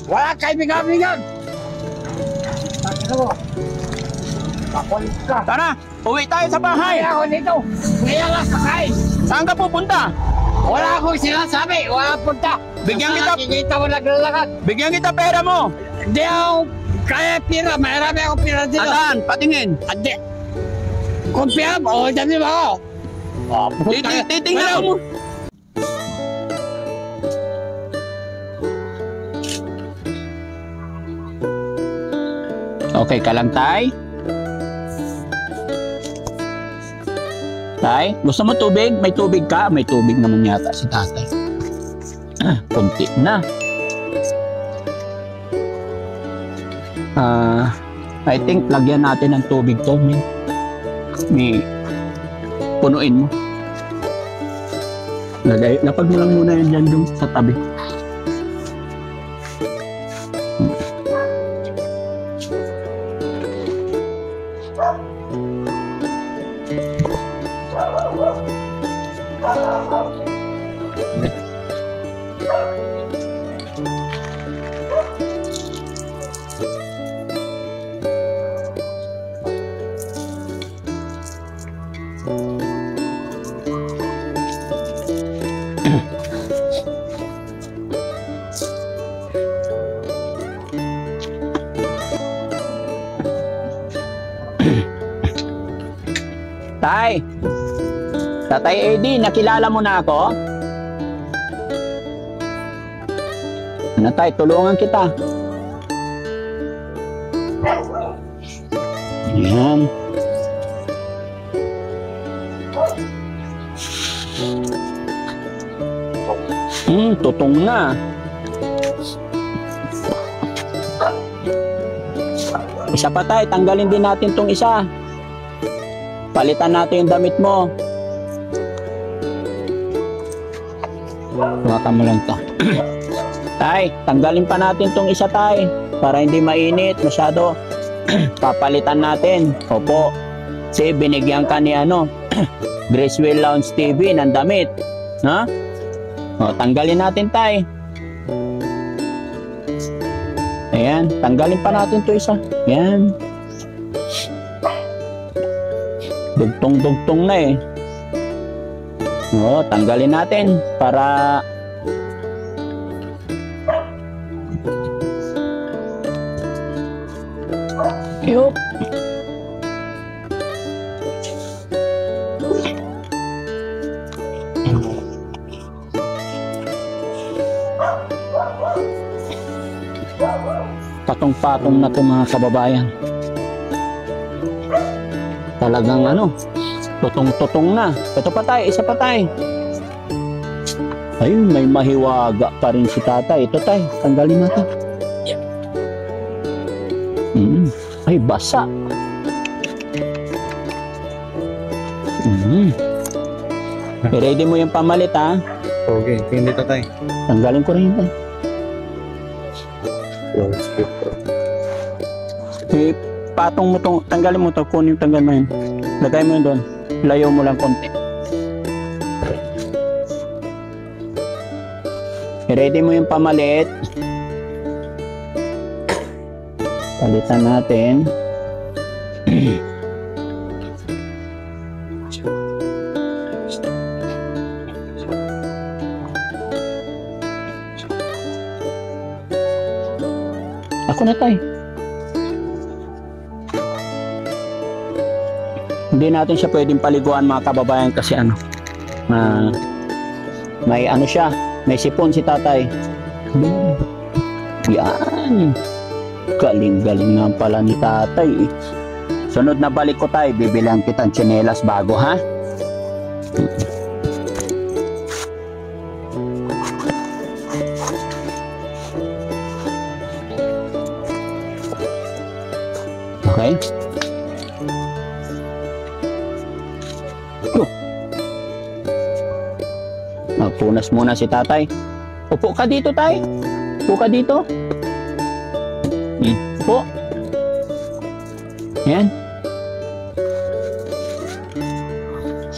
Wala kaibigan-bigan. Ano mo? Pakulit ka. Tara, uwi tayo sa bahay. Kaya ako dito. Kaya lang sakay. Saan ka pupunta? Wala akong sinasabi. Wala punta. Bigyan kita. Nakikita mo naglalakad. Bigyan kita pera mo. Hindi ako kaya pira. Marami akong pira dito. Saan? Patingin. Hindi. Kung pira mo, dami mo ako. Titingnan mo. Okay ka lang, Tay? Tay, gusto mo tubig? May tubig ka? May tubig naman yata si tatay. Kunti na. I think lagyan natin ng tubig to. May punuin mo. Lapag mo lang muna yan dyan dun sa tabi. Tay, Tatay Eddie, nakilala mo na ako? Ano tay, tulungan kita. Ayan. Tutong na. Isa pa tay, tanggalin din natin tong isa. Palitan natin yung damit mo. Hawakan mo lang to. Tay, tanggalin pa natin tong isa tay. Para hindi mainit masyado. Papalitan natin. Opo. Kasi binigyan ka ni Gracewell Lounge TV ng damit. Ha? O, tanggalin natin tay. Ayan, tanggalin pa natin to isa. Ayan. Dugtong-dugtong na eh. O, tanggalin natin para yup. Patong-patong na to mga kababayan. Talagang tutong-tutong na. Ito pa tayo, isa pa tayo. Ayun, may mahiwaga pa rin si tatay. Ito tayo, tanggalin natin. Ay, basa. Ready mo yung pamalit, ha? Okay, tingin dito tayo. Tanggalin ko rin yun. Patong mo tong, tanggalin mo to, kunin yung tanggal mo yun. Lagay mo yun doon. Layo mo lang konti. Ready mo yung pamalit. Palitan natin. Ako na tayo. Hindi natin siya pwedeng paliguan mga kababayan kasi may siya, may sipon si tatay. Yan. Galing-galing nga pala ni tatay. Sunod na balik ko tayo, bibilang kitang tsinelas bago, ha? Okay. Punas muna si tatay. Upo ka dito, tay. Upo ka dito. Upo. Yan.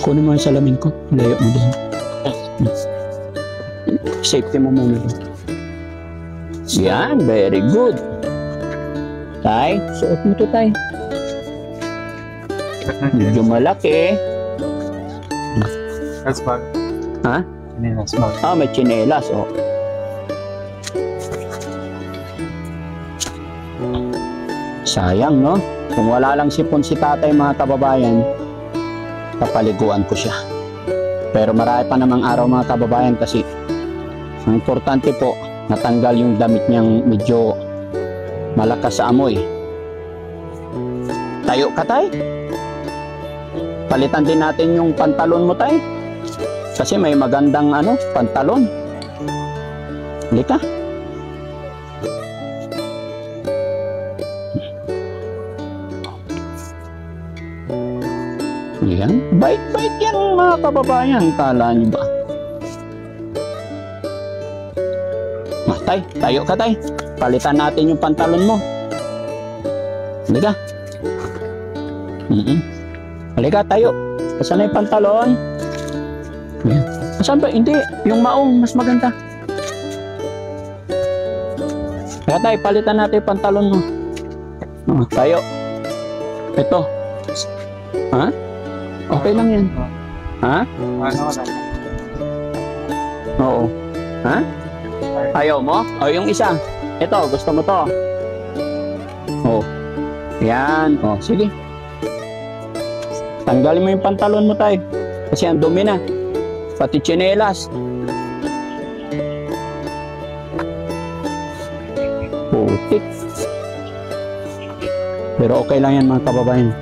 Kunin mo yung salamin ko. Layo mo din. Safety mo muna. Yan, very good. Tay, suot mo to, tay. Medyo malaki. That's bag. Ha? Chinelas bag. Ah, may tsinelas, oh. Sayang, no? Kung wala lang sipon si tatay, mga kababayan, papaliguan ko siya. Pero marami pa namang araw, mga kababayan, kasi ang importante po, natanggal yung damit niyang medyo malakas sa amoy. Tayo ka, tay? Palitan din natin yung pantalon mo, tay. Kasi may magandang pantalon. Halika. Yan. Bait-bait yan, mga kababayan. Kala niyo ba? Tay, tayo ka, tay. Palitan natin yung pantalon mo. Halika. Halika, tayo. Saan na yung pantalon? Yan. Saan ba? Hindi. Yung maong, mas maganda. Kaya tayo, palitan natin yung pantalon mo. Tayo. Ito. Ha? Okay lang yan. Ha? Ano na? Oo. Ha? Ayaw mo? O, yung isa. Ito, gusto mo to. Oh. Yan. Oh, sige. Tanggalin mo yung pantalon mo, tay. Kasi ang dumi na. Pati tsinelas. Putik. Pero okay lang yan, mga kababayan.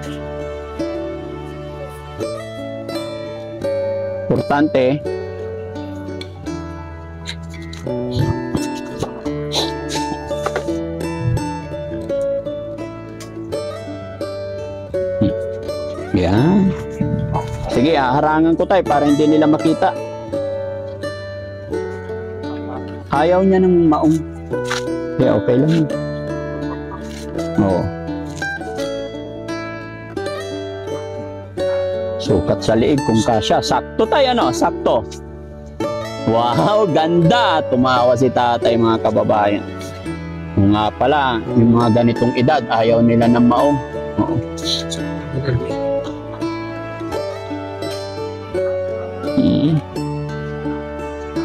Importante, yan. Sige, harangan ko, tay, para hindi nila makita. Ayaw niya ng maong. Kaya okay lang yun. Oo. Sukat sa liig kung kasya. Sakto, tay, sakto. Wow, ganda. Tumawa si tatay, mga kababayan. Nga pala, yung mga ganitong edad, ayaw nila ng maong. Oo.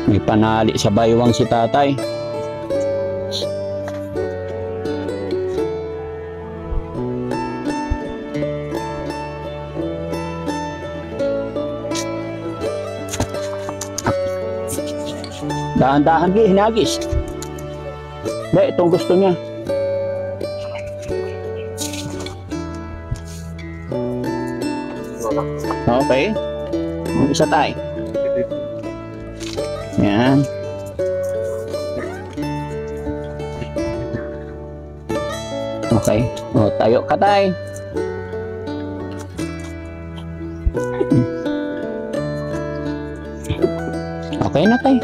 May panali sa baywang si tatay. Dahan-dahan, hinagis. Hindi, itong gusto niya. Okay. Yung isa, tay. Yan. Okay. O, tayo ka, tay. Okay na, tay.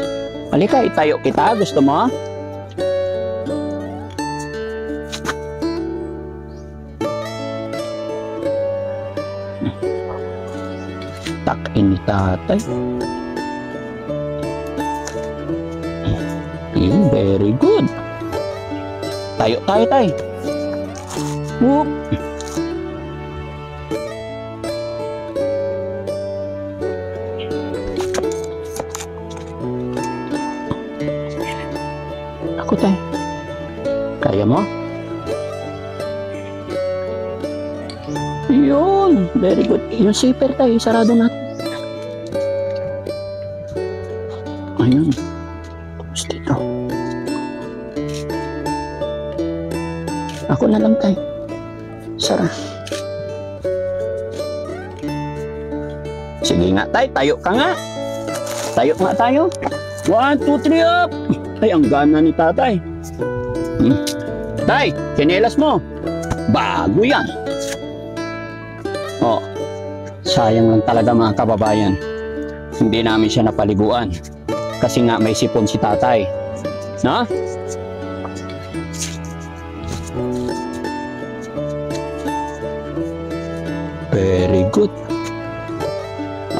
Halika, itayo kita. Gusto mo? Tak-in ni tatay. Very good. Tayo, tay. Whoop. Ako, tay. Kaya mo? Yun. Very good. Yung zipper, tay. Sarado natin. Ayun. Tapos dito. Ako na lang, tay. Sara. Sige nga, tay. Tayo ka nga. Tayo nga tayo. 1, 2, 3, up! Ay, ang gana ni tatay. Tay, tsinelas mo. Bago yan. Oh, sayang lang talaga, mga kababayan. Hindi namin siya napaliguan. Kasi nga may sipon si tatay. No? Very good.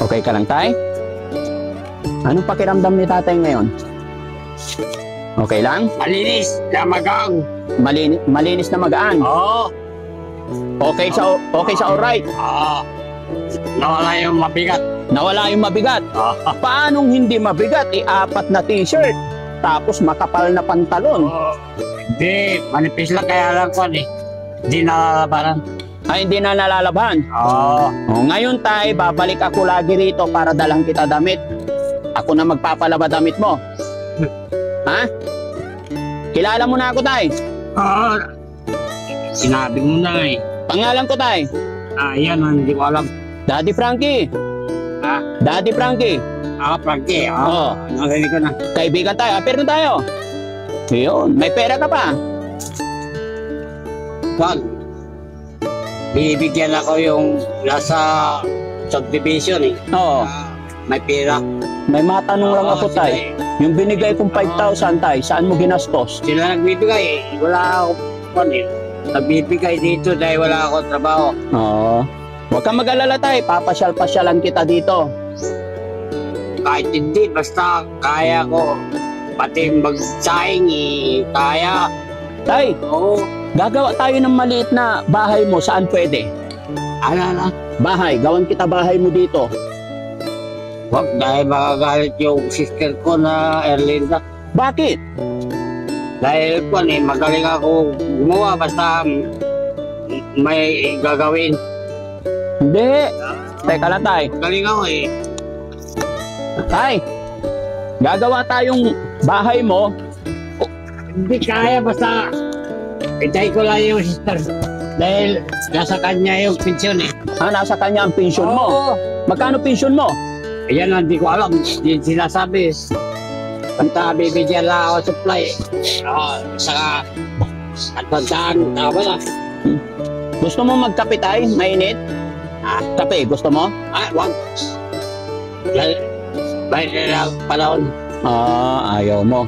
Okay ka lang, tay? Anong pakiramdam ni tatay ngayon? Okay lang? Malinis na magang. Malinis na magaan. Oo. Okay sa alright. Nawala yung mabigat. Nawala yung mabigat. Paanong hindi mabigat? 4 na t-shirt. Tapos makapal na pantalon. Hindi, manipis lang kaya lang ko eh. Hindi nalalabanan. Ay, hindi na nalalaban. Ngayon tay, babalik ako lagi rito para dalang kita damit. Ako na magpapalaba damit mo. Ha? Kilala mo na ako tay. Sinabi mo na eh. Pangalan ko tay. Yan, hindi ko alam. Daddy Frankie. Daddy Frankie. Frankie. Oo. Narinig ko na. Kaibigan tayo. Apir na tayo. Yun. May pera ka pa. Wag. Bibigyan ako yung nasa subdivision eh. Oo. May pera. May matanong lang ako tay. Yung binigay kong 5,000 tay, saan mo ginastos? Sila nagbibigay eh. Wala ako eh. Nagbibigay dito dahil wala akong trabaho. Oo. Huwag kang mag-alala tay. Papasyal-pasyalan kita dito. Kahit hindi, basta kaya ko. Pati magsaing eh. Kaya. Tay, Oo. gagawa tayo ng maliit na bahay mo. Saan pwede? Ala. Bahay. Gawan kita bahay mo dito. Wag dahil makagalit yung sister ko na Erlinda. Bakit? Dahil po magaling ako gumawa basta may gagawin. Hindi. Teka lang tay. Magaling ako eh. Tay, gagawa tayong bahay mo. Hindi kaya basta itay ko lang yung sister. Dahil nasa kanya yung pensyon eh. Nasa kanya ang pensyon mo. Oo. Magkano pensyon mo? Ayan, hindi ko alam. Hindi sinasabi. Basta bibigyan lang ako supply. Saka at pagdaan, tama na. Gusto mo magkape tay? Mainit? Kape, gusto mo? Wag. Dahil na panahon. Ayaw mo.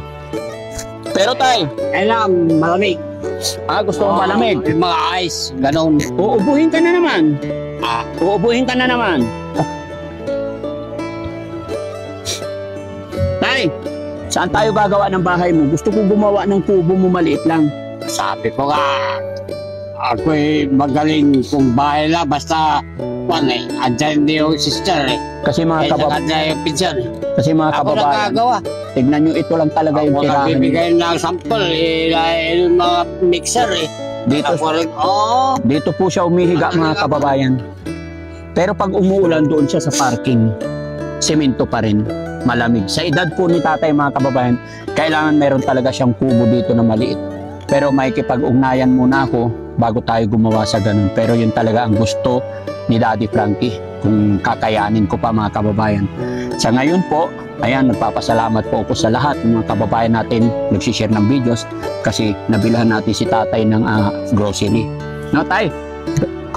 Pero tay, Kailangan malamig. gusto mo malamig? Yung mga ice, ganun. Uubuhin ka na naman. Uubuhin ka na naman. Tay, saan tayo gagawa ng bahay mo? Gusto ko gumawa ng kubo mo maliit lang. Sabi ko nga, ako'y magaling kung bahay lang, basta andyan din yung sister eh. Kasi mga kababayan, Andyan yung pinsyan eh. kasi mga Ako kababayan, nagagawa. tignan nyo, ito lang talaga yung Ako tirahan. nagbibigay ng sample dahil yung mga mixer eh. Dito, Ako rin, dito po siya umihiga mga kababayan. Pero pag umuulan doon siya sa parking, semento pa rin, malamig. Sa edad po ni tatay mga kababayan, kailangan meron talaga siyang kubo dito na maliit. Pero may kipag-ugnayan muna ako bago tayo gumawa sa ganun. Pero yun talaga ang gusto ni Daddy Frankie, kung kakayanin ko pa mga kababayan. Sa ngayon po, ayan, nagpapasalamat po ako sa lahat ng mga kababayan natin nagsishare ng videos kasi nabilhan natin si tatay ng grocery. No, tay?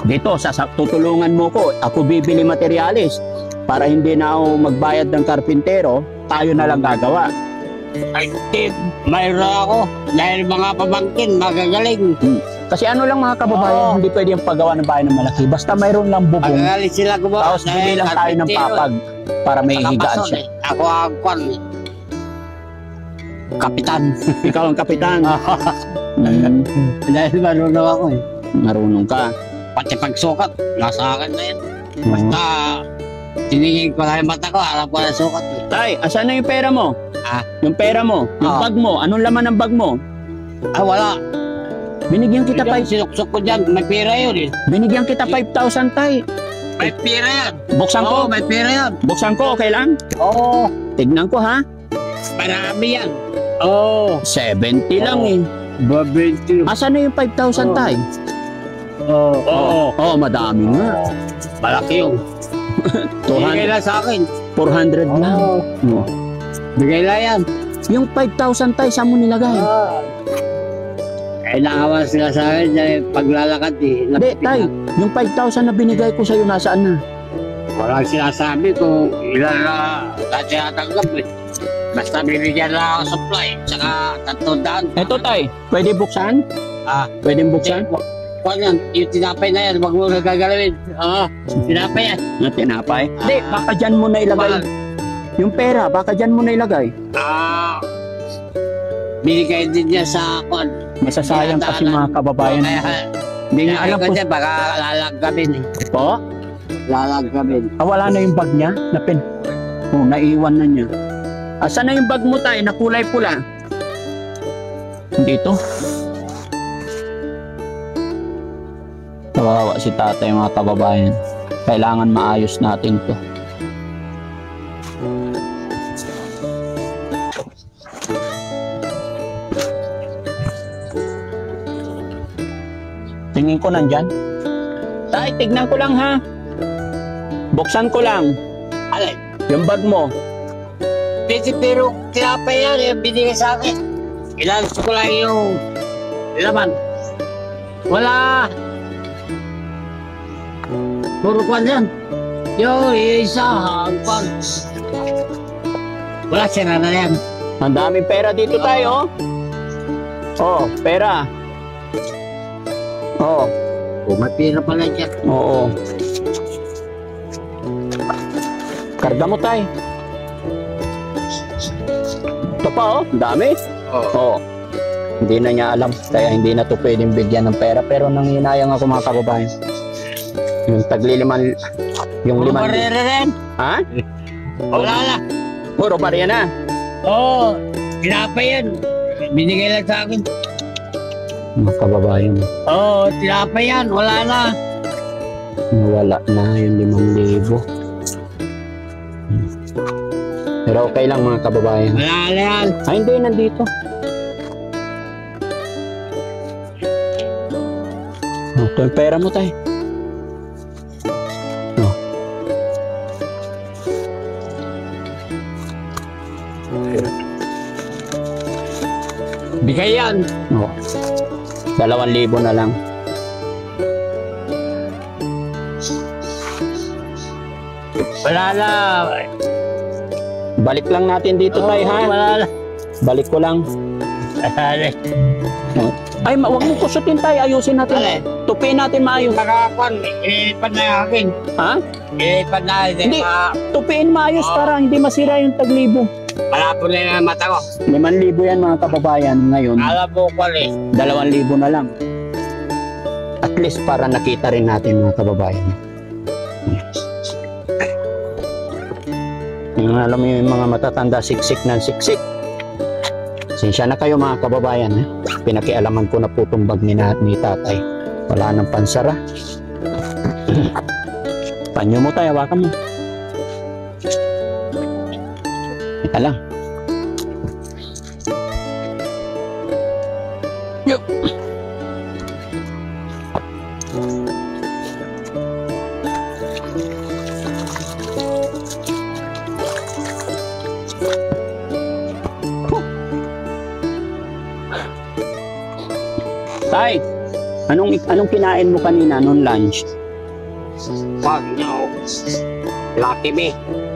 Dito, tutulungan mo ko. Ako bibili materyales para hindi na ako magbayad ng karpintero, tayo na lang gagawa. ay, mayroon ako. Dahil mga pamangkin, magagaling. Kasi ano lang mga kababayan, hindi pwede yung paggawa ng bahay ng malaki. Basta mayroon lang bubong, Magagaling sila gumawa. tapos bili lang tayo ng papag para may higaan siya. Ako ang kwan. Kapitan. Ikaw ang kapitan. Dahil marunong ako eh. Marunong ka. Pati pagsukat, nasa akin na yan. Basta, tinigil ko lang yung mata ko, alam ko na sukat eh. Tay, asan na yung pera mo? Yung pera mo, yung bag mo, anong laman ng bag mo? Wala. Binigyan kita Kita sinuksok ko dyan, may pera yun eh. Binigyan kita 5,000 tay. May pera yan. Buksan ko. May pera yan. Buksan ko, okay lang? Oo. Tignan ko ha. Marami yan. Oo. 70 lang eh. Babenti. Asan na yung 5,000 tay? Oo. Madami nga. Malaki yun. Bigay 200, lang sa akin. 400 lang. Oh. Bigay lang yan. Yung 5,000 tay, saan mo nilagay? Nakawa sila sa akin dahil paglalakad eh. Hindi, tay. Yung 5,000 na binigay ko sa'yo, nasaan na? Walang sinasabi kung ilan na dati natanggap eh. Basta bibigyan lang ako supply, tsaka 300. Eto tay, pwede buksan? Pwede buksan? Kung yan, yung tinapay na yan, wag mo nagagalawin. Tinapay yan. Na tinapay? Hindi, baka dyan mo na ilagay. Yung pera, baka dyan mo na ilagay. binigay din niya sa kon. Masasayang kasi mga kababayan. Hindi niya alam kung... Baka lalaggamin eh. Po? Lalaggamin. Wala na yung bag niya? Naiwan na niya. Asan na yung bag mo tayo na kulay pula? Dito. Kawawa si tatay mga kababayan. Kailangan maayos natin to. Tingin ko nandyan. Tay, tignan ko lang ha. Buksan ko lang. Alay, Yung bag mo. pero tinapay yan yung binigay sa akin. Ilalas ko lang yung laman. Wala. Puro kwan yan. Yung isa, kwan. Wala, sira na yan. Ang daming pera dito tayo. Oh, pera. Oh, May pira pala dyan. oo. Karga mo tay. Ito pa oh, ang dami. Oo. Hindi na niya alam, kaya hindi na to pwedeng bigyan ng pera. Pero nanghinayang ako mga kababayan. Yung tagliliman, yung Puro liman. barera rin. Ha? Wala na. Puro barya na. Oo, tinapay yan. Binigay lang sa akin. Mga kababayan, Oo, tinapay yan. Wala na. nawala na yung 5,000. Pero okay lang mga kababayan. Wala na yan. Ay, hindi, nandito. Oh, ito yung pera mo tayo. Oh. Bigay yan. Oh. 2,000 na lang. Wala na. Balik lang natin dito tayo ha. Wala na. Balik ko lang. Wala na. Ay, wag mo kusutin tayo. Ayusin natin. Alay. Tupiin natin maayos. Nakakwan, ilipad na yung akin. Ha? Ilipad na. Hindi. Tupiin maayos para hindi masira yung 1,000. Malabo na yung mata ko. 5,000 yan mga kababayan. Ngayon, Alam mo ko eh. 2,000 na lang. At least para nakita rin natin mga kababayan. Yung alam mo yung mga matatanda, siksik na siksik. Sinsya na kayo mga kababayan. Pinakialaman ko na po itong bag ni tatay. Wala nang pansara. Panyo mo tayo, hawakan mo. Ika lang. Yup. Tay, anong kinain mo kanina nung lunch? Wag niyo. Lucky me.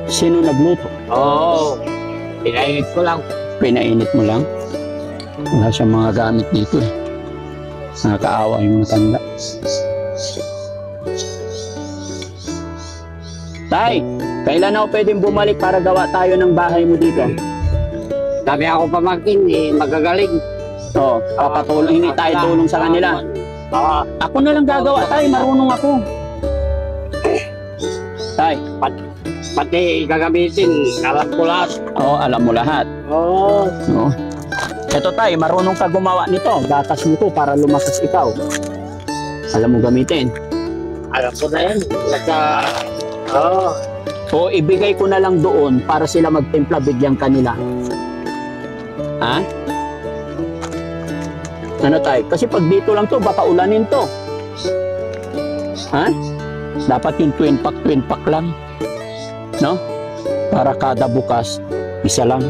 Sino nagluto? Oo. Pinainit ko lang. Pinainit mo lang? Wala siyang mga gamit dito eh. Nakakaawa yung matanda. Tay, kailan ako pwedeng bumalik para gawa tayo ng bahay mo dito? Sabi ako pamangkin, magagaling. Oo, papatulong, hingi tayo tulong sa kanila. Ako na lang gagawa tayo, marunong ako. Tay, Pati gagamitin, alam ko lahat. oo, alam mo lahat. Oo. Oo. Eto tay, marunong ka gumawa nito. Gatas mo to para lumakas ikaw. Alam mo gamitin. Alam ko na yan. Oo. O ibigay ko na lang doon para sila magtimpla, bigyan kanila. Ha? Ano tay? Kasi pag dito lang to, baka ulanin to. Ha? Dapat yung twin pack lang. No? Para kada bukas, isa lang.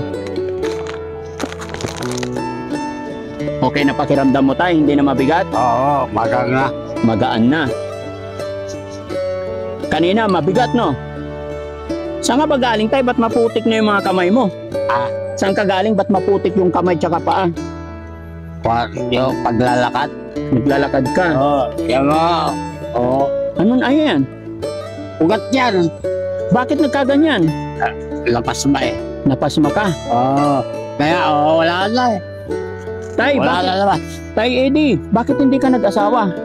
Okay na pakiramdam mo tay, hindi na mabigat? Oo, magang na. Magaan na. Kanina, mabigat no? Saan ka ba galing tay? Ba't maputik na yung mga kamay mo? Ah. Saan ka galing? Ba't maputik yung kamay tsaka paa? Yung paglalakad. Naglalakad ka. Oo. Yan mo. Oo. Anong ayan? Ugat yan. Bakit nagkaganyan? Lapas ba eh. Napasma ka. Oo. Kaya wala na eh. Tay, Wala bakit, na naman. Tay Eddie, bakit hindi ka nag-asawa?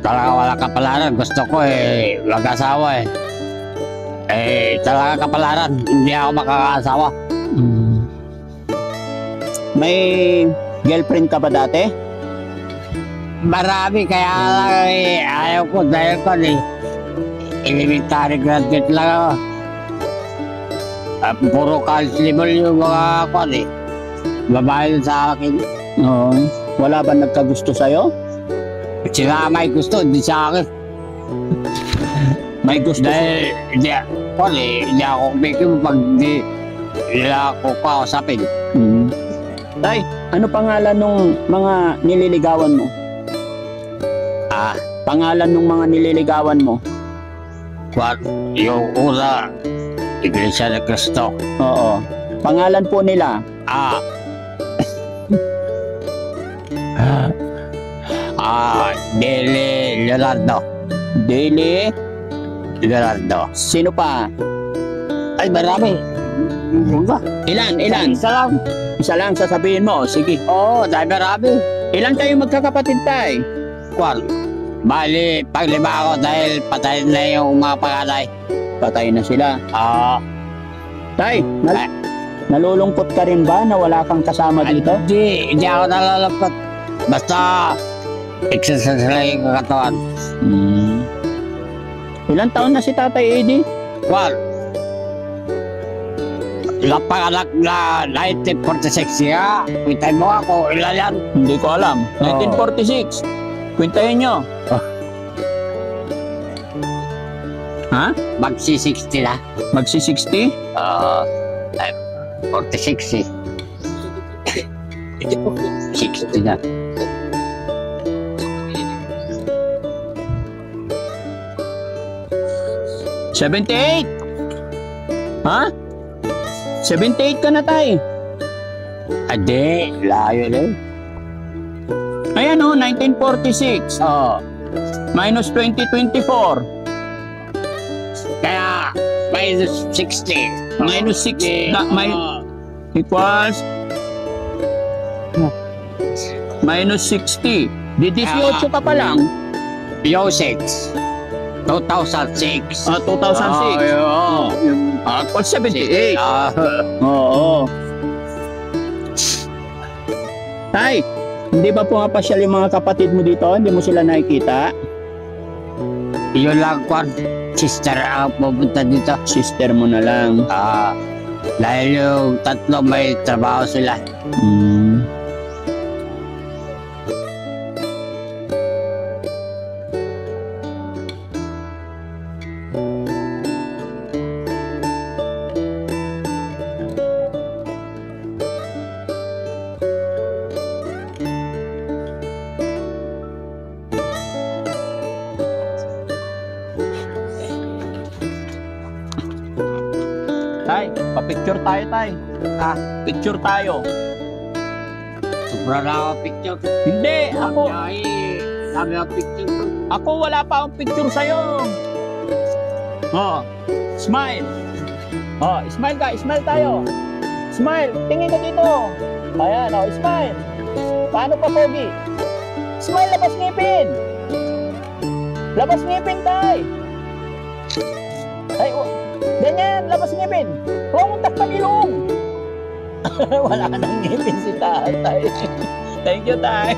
Talaga wala kapalaran. Gusto ko mag-asawa talaga kapalaran. Hindi ako makakaasawa. May girlfriend ka ba dati? Marami kaya lang ayaw ko dahil ko elementary graduate lang ako. Puro college level yung mga ko babae sa akin. Oo. Wala ba nagkagusto sa'yo? Sila may gusto, hindi sa akin. May gusto Dahil hindi ako kumikip pag hindi nila ako kausapin. Tay, ano pangalan nung mga nililigawan mo? Pangalan nung mga nililigawan mo? Yung una, Iglesia de Cristo. Oo. Pangalan po nila? Dele Leonardo. Dele Leonardo. Sino pa? Ay, marami. Ilan? Isa lang. Isa lang sasabihin mo. Sige. Oo, dahil marami. Ilan kayo magkakapatid, Tay? Bali, paglima ako dahil patay na yung mga panganay. Patay na sila. Tay, Ay. nalulungkot ka rin ba na wala kang kasama dito? Hindi ako nalalapot. Basta, exercise lang yung katawan. Ilan taon na si Tatay Eddie? Napanganak na 1946 nga. Pitay mo ako, ilan yan? Hindi ko alam. 1946. Kwentahin nyo. Ha? Magsi-60 na. Magsi-60? 46 60 na. $78. Ha? 78 ka na, Tay. Ade, layo na. Ayan o, 1946. Minus 2024. Kaya, minus 60. Minus 60. Equals minus 60. Di 18 ka pa lang. Yung 6. 2006. 2006. Equals 78. Oo. Tay, hindi ba pumapasyal yung mga kapatid mo dito? Hindi mo sila nakikita? Yun lang, sister ang pupunta dito. Sister mo na lang. Dahil yung tatlo may trabaho sila. Tay, pa-picture tayo, Tay. Picture tayo. Sobra na ako picture. Hindi, ako Sabi ako picture ko. Ako wala pa akong picture sa'yo. Smile. Smile ka. Smile tayo. Smile. Tingin ka dito. Ayan, smile. Paano pa, Pogi? Smile, labas ngipin. Labas ngipin, Tay. Ay, ganyan, labas ngipin. Huwag mong takpan ilong. Wala nang ngipin si Tatay. Thank you, Tay.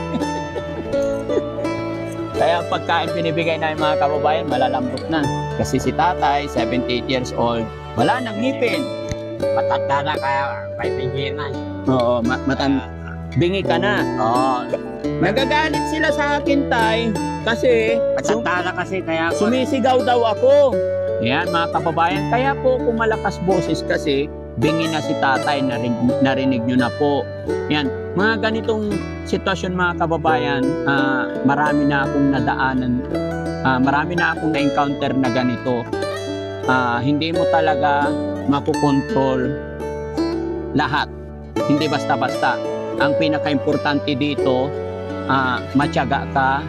Kaya ang pagkain binibigay namin mga kababayan, malalambot na. Kasi si Tatay, 78 years old, wala nang ngipin. Matanda na kaya may pingin na. Oo, bingi ka na. Nagagalit sila sa akin, Tay, kasi Matanda na kasi kaya sumisigaw daw ako. Yan, mga kababayan. Kaya po kung malakas boses kasi, bingi na si Tatay, narinig nyo na po. Yan, mga ganitong sitwasyon mga kababayan, marami na akong nadaanan, marami na akong na-encounter na ganito. Hindi mo talaga makukontrol lahat. Hindi basta-basta. Ang pinaka-importante dito, matyaga ka,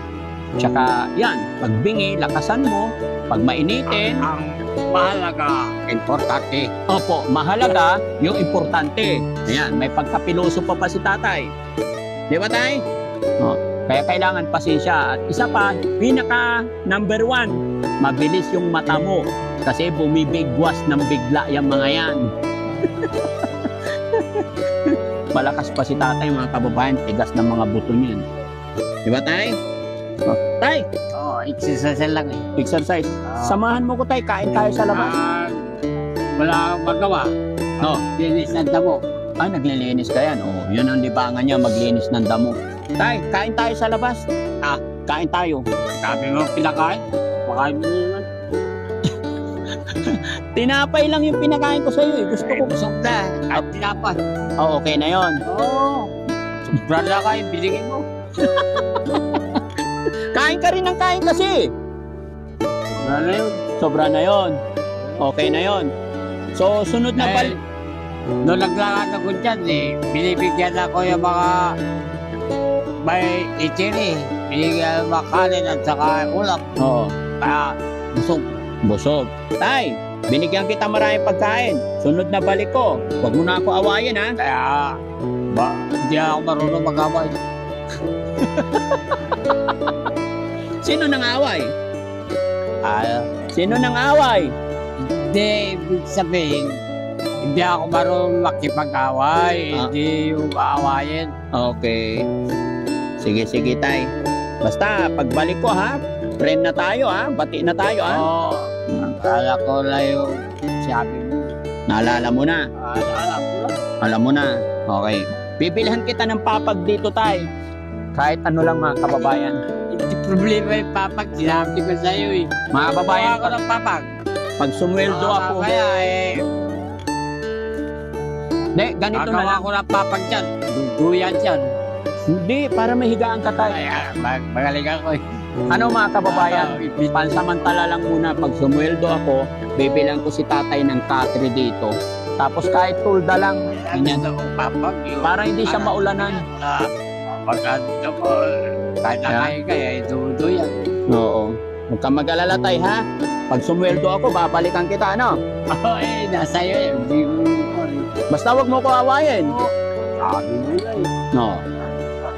tsaka yan, pagbingi, lakasan mo, Pag mainitin, ang mahalaga, importante. opo, mahalaga yung importante. Ayan, may pagkapiloso pa si tatay. Di ba tay? Oh, kaya kailangan pasensya. At isa pa, pinaka number 1, mabilis yung mata mo. Kasi bumibigwas ng bigla yung mga yan. Malakas pa si tatay mga kababayan, tigas ng mga buto niyan. Di ba tay? Oh, tay, Exercise lang eh. exercise. Samahan mo ko tay, kain tayo sa labas. Wala akong magawa. No. Linis ng damo. Ah, naglilinis ka yan. Oh, yun ang libangan niya, maglinis ng damo. Tay, kain tayo sa labas. Kain tayo. Sabi mo pinakain. Pakain mo naman. Tinapay lang yung pinakain ko sa iyo. Gusto ko. Busog na. Kahit tinapay. Oh, okay na yon. Sobra na kayo. Biligin mo. Kain ka rin ng kain kasi. Sobra na yun. Sobra na yon. Okay na yon. So, sunod na pal... Noong naglakad ako dyan binibigyan ako yung mga may itiri. Binigyan mga kanin at saka ulam. Oo. Kaya busog. Busog. Tay, binigyan kita maraming pagkain. Sunod na balik ko. Huwag mo na ako awayin, ha? Kaya hindi ako marunong mag-away. Sino nang away? Sino nang away? Hindi, ibig sabihin, hindi ako marunong makipag-away. Hindi yung aawayin. Okay. Sige, sige, tay. Basta, pagbalik ko, ha? Friend na tayo, ha? Bati na tayo, ha? Oo. Akala ko na yung sabi mo. Naalala mo na? Akala ko na. Alam mo na. Okay. Bibilhan kita ng papag dito, tay. Kahit ano lang, mga kababayan. Hindi problema yung papag. Sinabi ko sa'yo eh. Mga kababayan, Gawa ko ng papag. pag sumweldo ako... Kaya Hindi, ganito na gagawa lang. ko ng papag dyan. Duduyan dyan. Hindi, para mahigaan ka, tay. Magaling ako eh. Ano mga kababayan, pansamantala lang muna pag sumweldo ako, bibilang ko si tatay ng katre dito. Tapos kahit tulda lang, Ganyan ako papag. para hindi siya maulanan. Pag ano ko, kahit na kaya duduyan. Oo. Huwag kang mag-alala tay ha. Pag sumweldo ako, babalikan kita, ano? Oo nasa iyo eh. Hindi ko Basta huwag mo ko awayin. sabi mo na eh. No.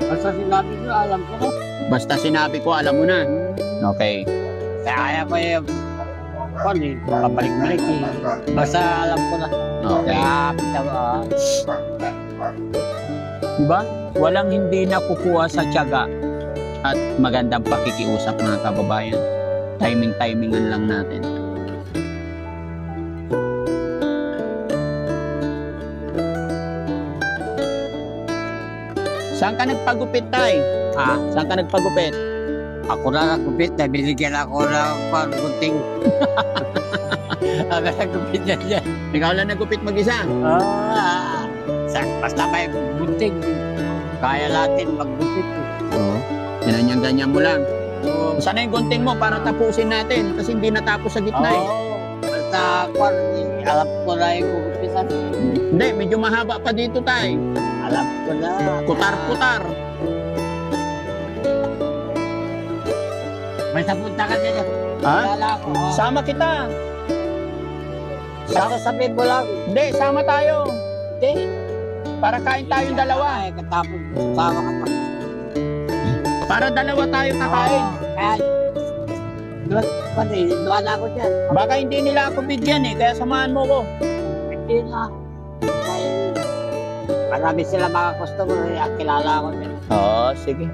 Basta sinabi ko, alam ko na. Basta sinabi ko, alam mo na. Okay. Kaya ko yung pabalik-balik eh. Basta alam ko na. Okay. Kaya pitawa. Diba? Walang hindi nakukuha sa tiyaga at magandang pakikiusap mga kababayan. Timing-timingan lang natin. Saan ka nagpagupit, tay? Saan ka nagpagupit? Ako na nagupit na binigyan ako ng panggunting. Ako nagupit na dyan. Ikaw lang nagupit mag-isa? Basta may gunting. Kaya natin maggupit. Oo. Ganyan-ganyan mo lang. Sana yung gunting mo para tapusin natin kasi hindi natapos sa gitna eh. Basta alam ko na yung gugupitan. Hindi, medyo mahaba pa dito, tay. Alam ko na. Putar-putar. May sapunta ka dyan. Ha? Alala ko. Sama kita. Basta sabihin mo lang. Hindi, sama tayo. Hindi. Para kain tayong dalawa. Ay, katapos sama ka pa. Para dalawa tayo kakain. Kaya, doon ako dyan. Baka hindi nila ako bigyan eh, kaya samahan mo ko. Hindi na. Dahil marami sila mga customer at kilala ko dyan. Oo, sige.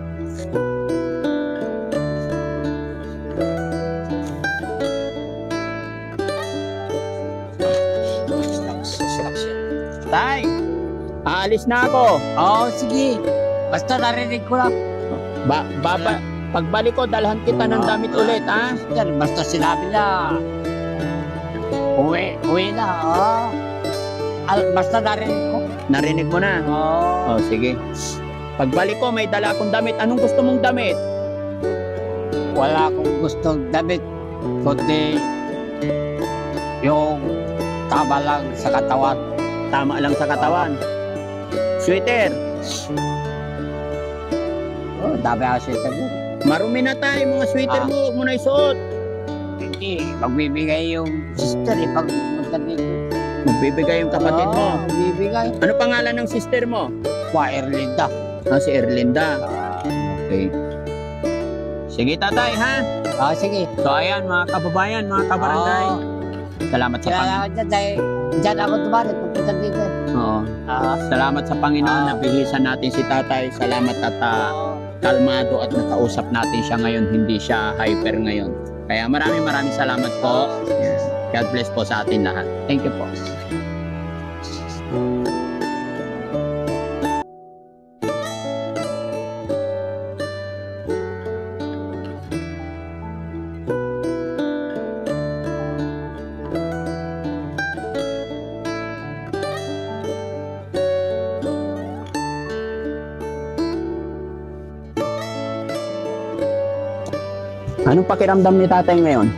Tay, aalis na ako. Oo, sige. Basta narinig ko lang. Pagbalik ko, dalhan kita ng damit ulit, ha? Yan, basta sinabi na. Uwi na. Basta narinig ko. Narinig mo na? Oo. Oh, sige. Pagbalik ko, may dala akong damit. Anong gusto mong damit? Wala akong gustong damit. Kundi yung tama lang sa katawan. Tama lang sa katawan. Sweater. Oh, dami ako sweater mo. Marumi na tayo, mga sweater mo. Huwag mo na isuot. Hindi, magbibigay yung sister eh, pag magdating. Magbibigay yung kapatid mo. Magbibigay. Ano pangalan ng sister mo? Erlinda. Si Erlinda. Okay. Sige tatay ha. Sige. So ayan mga kababayan, mga kabarangay. Salamat sa Panginoon. Kaya dyan ako tumalit pagpunta dito. Oo. Salamat sa Panginoon na bihisan natin si tatay. Salamat at kalmado at nakausap natin siya ngayon. Hindi siya hyper ngayon. Kaya maraming salamat po. God bless po sa atin lahat. Thank you po. Anong pakiramdam ni tatay ngayon?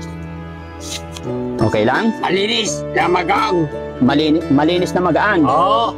Okay lang? Malinis na magang. Malinis na magaan. Oo.